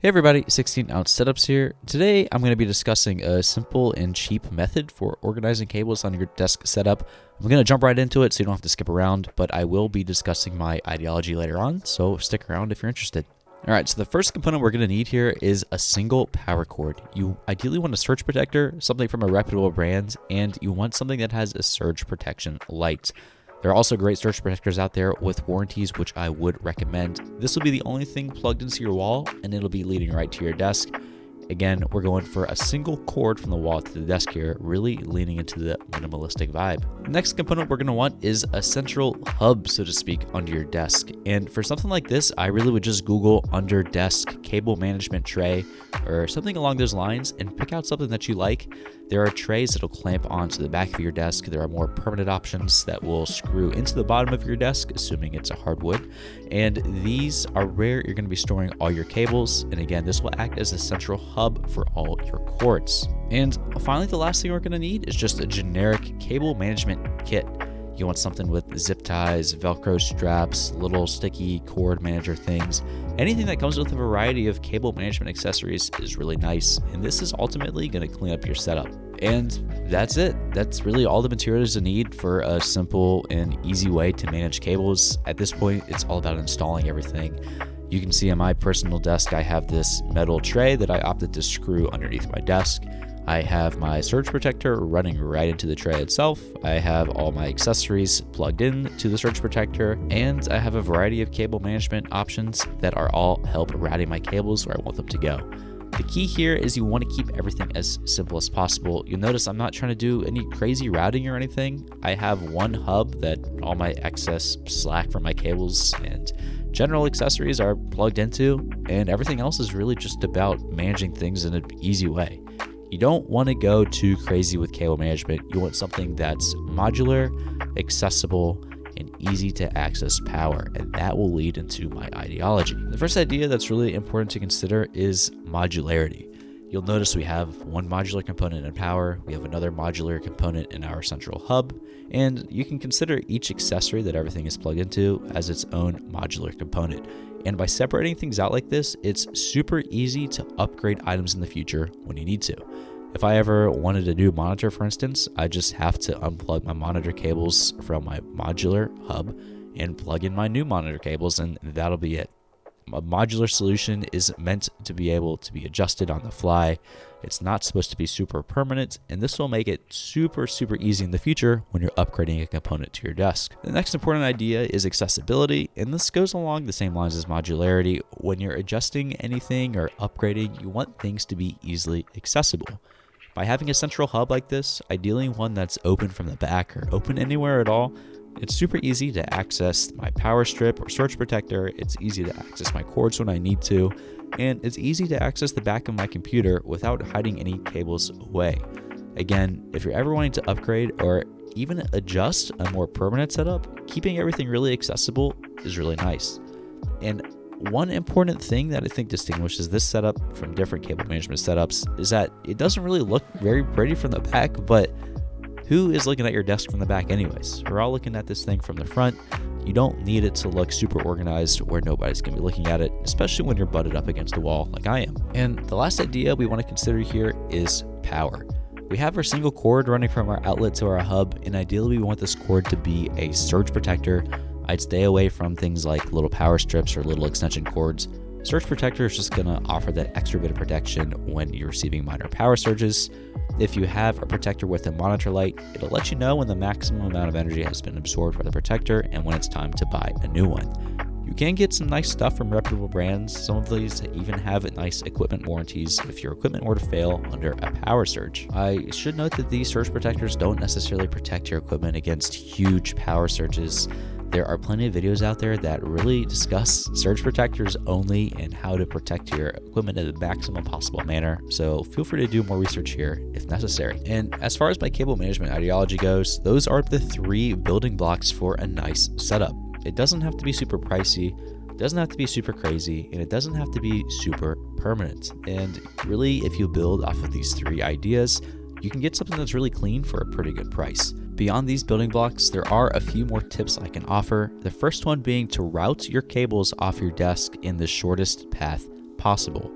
Hey everybody, 16-ounce setups here. Today I'm going to be discussing a simple and cheap method for organizing cables on your desk setup. I'm going to jump right into it so you don't have to skip around, but I will be discussing my ideology later on, so stick around if you're interested. Alright, so the first component we're going to need here is a single power cord. You ideally want a surge protector, something from a reputable brand, and you want something that has a surge protection light. There are also great surge protectors out there with warranties, which I would recommend. This will be the only thing plugged into your wall, and it'll be leading right to your desk. Again, we're going for a single cord from the wall to the desk here, really leaning into the minimalistic vibe. The next component we're going to want is a central hub, so to speak, under your desk. And for something like this, I really would just Google under desk cable management tray or something along those lines and pick out something that you like. There are trays that will clamp onto the back of your desk. There are more permanent options that will screw into the bottom of your desk, assuming it's a hardwood. And these are where you're going to be storing all your cables. And again, this will act as a central hub for all your cords. And finally, the last thing we're going to need is just a generic cable management kit. You want something with zip ties, Velcro straps, little sticky cord manager things. Anything that comes with a variety of cable management accessories is really nice, and this is ultimately going to clean up your setup. And that's it. That's really all the materials you need for a simple and easy way to manage cables. At this point, it's all about installing everything. You can see on my personal desk, I have this metal tray that I opted to screw underneath my desk. I have my surge protector running right into the tray itself. I have all my accessories plugged in to the surge protector, and I have a variety of cable management options that are all help routing my cables where I want them to go. The key here is you want to keep everything as simple as possible. You'll notice I'm not trying to do any crazy routing or anything. I have one hub that all my excess slack from my cables and general accessories are plugged into, and everything else is really just about managing things in an easy way. You don't want to go too crazy with cable management. You want something that's modular, accessible, and easy to access power, and that will lead into my ideology. The first idea that's really important to consider is modularity. You'll notice we have one modular component in power, we have another modular component in our central hub, and you can consider each accessory that everything is plugged into as its own modular component. And by separating things out like this, it's super easy to upgrade items in the future when you need to. If I ever wanted a new monitor, for instance, I just have to unplug my monitor cables from my modular hub and plug in my new monitor cables, and that'll be it. A modular solution is meant to be able to be adjusted on the fly. It's not supposed to be super permanent, and this will make it super easy in the future when you're upgrading a component to your desk. The next important idea is accessibility, and this goes along the same lines as modularity. When you're adjusting anything or upgrading, you want things to be easily accessible. By having a central hub like this, ideally one that's open from the back or open anywhere at all, it's super easy to access my power strip or surge protector. It's easy to access my cords when I need to, and it's easy to access the back of my computer without hiding any cables away. Again, if you're ever wanting to upgrade or even adjust a more permanent setup, keeping everything really accessible is really nice. And one important thing that I think distinguishes this setup from different cable management setups is that it doesn't really look very pretty from the back, but who is looking at your desk from the back anyways? We're all looking at this thing from the front. You don't need it to look super organized where nobody's going to be looking at it, especially when you're butted up against a wall like I am. And the last idea we want to consider here is power. We have our single cord running from our outlet to our hub, and ideally we want this cord to be a surge protector. I'd stay away from things like little power strips or little extension cords. Surge protector is just going to offer that extra bit of protection when you're receiving minor power surges. If you have a protector with a monitor light, it'll let you know when the maximum amount of energy has been absorbed by the protector and when it's time to buy a new one. You can get some nice stuff from reputable brands. Some of these even have nice equipment warranties if your equipment were to fail under a power surge. I should note that these surge protectors don't necessarily protect your equipment against huge power surges. There are plenty of videos out there that really discuss surge protectors only and how to protect your equipment in the maximum possible manner, so feel free to do more research here if necessary. And as far as my cable management ideology goes, those are the 3 building blocks for a nice setup. It doesn't have to be super pricey, it doesn't have to be super crazy, and it doesn't have to be super permanent. And really, if you build off of these 3 ideas, you can get something that's really clean for a pretty good price. Beyond these building blocks, there are a few more tips I can offer. The first one being to route your cables off your desk in the shortest path possible.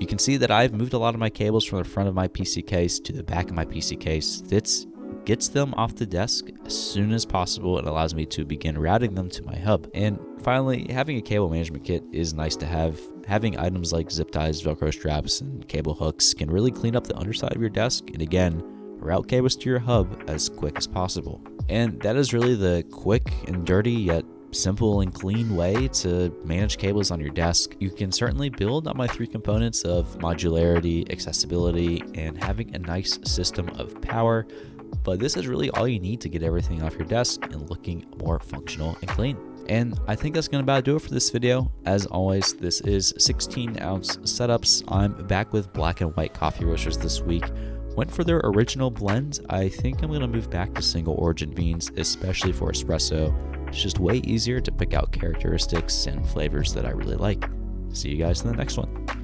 You can see that I've moved a lot of my cables from the front of my PC case to the back of my PC case. This gets them off the desk as soon as possible and allows me to begin routing them to my hub. And finally, having a cable management kit is nice to have. Having items like zip ties, Velcro straps, and cable hooks can really clean up the underside of your desk and again, route cables to your hub as quick as possible. And that is really the quick and dirty yet simple and clean way to manage cables on your desk. You can certainly build on my 3 components of modularity, accessibility, and having a nice system of power, but this is really all you need to get everything off your desk and looking more functional and clean. And I think that's going to about do it for this video. As always, this is 16-ounce setups. I'm back with black and white coffee roasters this week. Went for their original blend. I think I'm going to move back to single origin beans, especially for espresso. It's just way easier to pick out characteristics and flavors that I really like. See you guys in the next one.